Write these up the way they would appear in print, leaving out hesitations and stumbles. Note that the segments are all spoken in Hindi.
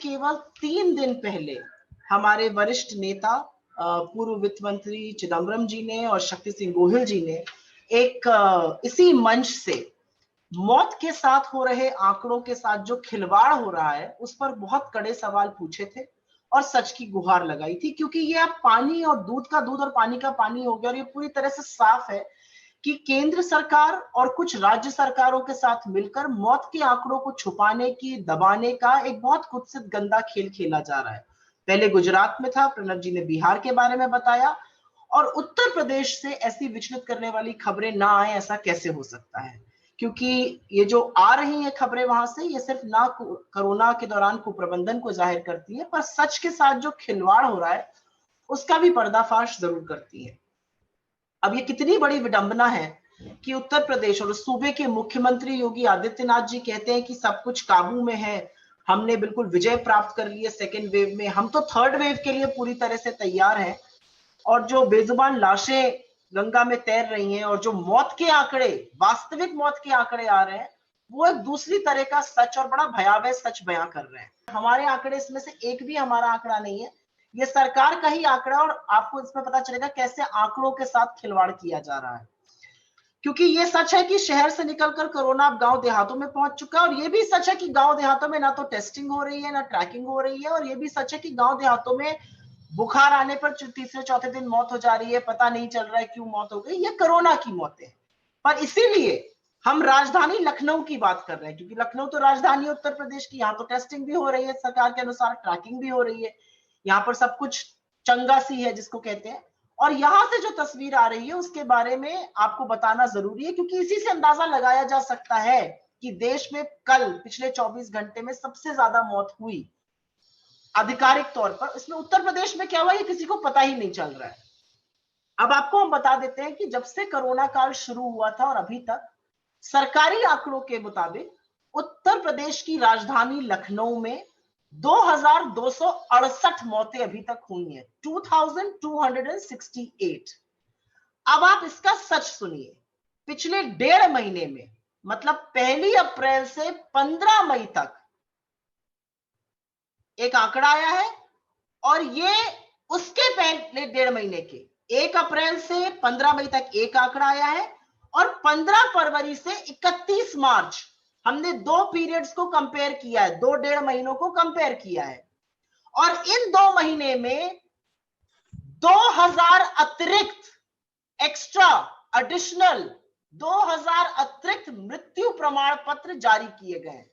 केवल 3 दिन पहले हमारे वरिष्ठ नेता पूर्व वित्त मंत्री चिदम्बरम जी ने और शक्ति सिंह गोहिल जी ने एक इसी मंच से मौत के साथ हो रहे आंकड़ों के साथ जो खिलवाड़ हो रहा है उस पर बहुत कड़े सवाल पूछे थे और सच की गुहार लगाई थी, क्योंकि ये अब पानी और दूध का दूध और पानी का पानी हो गया और ये पूरी तरह से साफ है कि केंद्र सरकार और कुछ राज्य सरकारों के साथ मिलकर मौत के आंकड़ों को छुपाने की, दबाने का एक बहुत कुत्सित गंदा खेल खेला जा रहा है। पहले गुजरात में था, प्रणब जी ने बिहार के बारे में बताया, और उत्तर प्रदेश से ऐसी विचलित करने वाली खबरें ना आए, ऐसा कैसे हो सकता है? क्योंकि ये जो आ रही है खबरें वहां से, ये सिर्फ ना कोरोना के दौरान कुप्रबंधन को जाहिर करती है, पर सच के साथ जो खिलवाड़ हो रहा है उसका भी पर्दाफाश जरूर करती है। अब ये कितनी बड़ी विडंबना है कि उत्तर प्रदेश और सूबे के मुख्यमंत्री योगी आदित्यनाथ जी कहते हैं कि सब कुछ काबू में है, हमने बिल्कुल विजय प्राप्त कर ली है सेकेंड वेव में, हम तो थर्ड वेव के लिए पूरी तरह से तैयार हैं। और जो बेजुबान लाशें गंगा में तैर रही हैं और जो मौत के आंकड़े, वास्तविक मौत के आंकड़े आ रहे हैं, वो एक दूसरी तरह का सच और बड़ा भयावह सच बयां कर रहे हैं। हमारे आंकड़े इसमें से एक भी हमारा आंकड़ा नहीं है, ये सरकार का ही आंकड़ा, और आपको इसमें पता चलेगा कैसे आंकड़ों के साथ खिलवाड़ किया जा रहा है। क्योंकि ये सच है कि शहर से निकलकर कोरोना अब गांव देहातों में पहुंच चुका है, और ये भी सच है कि गांव देहातों में ना तो टेस्टिंग हो रही है ना ट्रैकिंग हो रही है, और ये भी सच है कि गांव देहातों में बुखार आने पर तीसरे चौथे दिन मौत हो जा रही है, पता नहीं चल रहा है क्यों मौत हो गई, ये कोरोना की मौतें। पर इसीलिए हम राजधानी लखनऊ की बात कर रहे हैं, क्योंकि लखनऊ तो राजधानी उत्तर प्रदेश की, यहाँ तो टेस्टिंग भी हो रही है सरकार के अनुसार, ट्रैकिंग भी हो रही है, यहाँ पर सब कुछ चंगा सी है जिसको कहते हैं। और यहां से जो तस्वीर आ रही है उसके बारे में आपको बताना जरूरी है, क्योंकि इसी से अंदाजा लगाया जा सकता है कि देश में कल पिछले 24 घंटे में सबसे ज्यादा मौत हुई आधिकारिक तौर पर। इसमें उत्तर प्रदेश में क्या हुआ ये किसी को पता ही नहीं चल रहा है। अब आपको हम बता देते हैं कि जब से कोरोना काल शुरू हुआ था और अभी तक सरकारी आंकड़ों के मुताबिक उत्तर प्रदेश की राजधानी लखनऊ में 2268 मौतें अभी तक हुई हैं, 2268। अब आप इसका सच सुनिए, पिछले 1.5 महीने में, मतलब 1 अप्रैल से 15 मई तक एक आंकड़ा आया है, और ये उसके पहले 1.5 महीने के 1 अप्रैल से 15 मई तक एक आंकड़ा आया है, और 15 फरवरी से 31 मार्च हमने 2 पीरियड्स को कंपेयर किया है, 2.5 महीनों को कंपेयर किया है, और इन 2 महीने में 2000 अतिरिक्त एक्स्ट्रा एडिशनल 2000 अतिरिक्त मृत्यु प्रमाण पत्र जारी किए गए।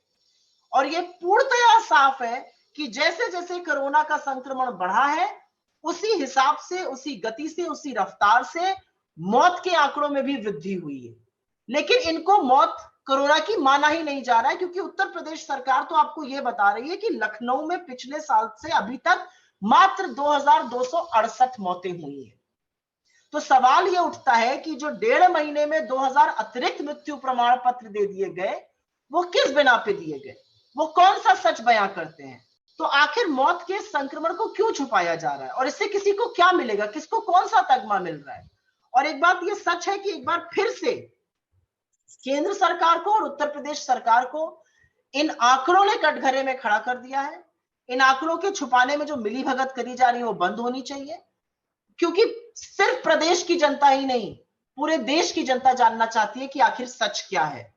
और यह पूर्णतया साफ है कि जैसे जैसे कोरोना का संक्रमण बढ़ा है, उसी हिसाब से, उसी गति से, उसी रफ्तार से मौत के आंकड़ों में भी वृद्धि हुई है। लेकिन इनको मौत कोरोना की माना ही नहीं जा रहा है, क्योंकि उत्तर प्रदेश सरकार तो आपको यह बता रही है कि लखनऊ में पिछले साल से अभी तक मात्र 2268 मौतें हुई है। तो सवाल यह उठता है कि जो 1.5 महीने में 2000 अतिरिक्त मृत्यु प्रमाण पत्र दे दिए गए, वो किस बिना पे दिए गए, वो कौन सा सच बयां करते हैं? तो आखिर मौत के संक्रमण को क्यों छुपाया जा रहा है, और इससे किसी को क्या मिलेगा, किसको कौन सा तगमा मिल रहा है? और एक बात ये सच है कि एक बार फिर से केंद्र सरकार को और उत्तर प्रदेश सरकार को इन आंकड़ों ने कटघरे में खड़ा कर दिया है। इन आंकड़ों के छुपाने में जो मिलीभगत करी जा रही है वो बंद होनी चाहिए, क्योंकि सिर्फ प्रदेश की जनता ही नहीं, पूरे देश की जनता जानना चाहती है कि आखिर सच क्या है।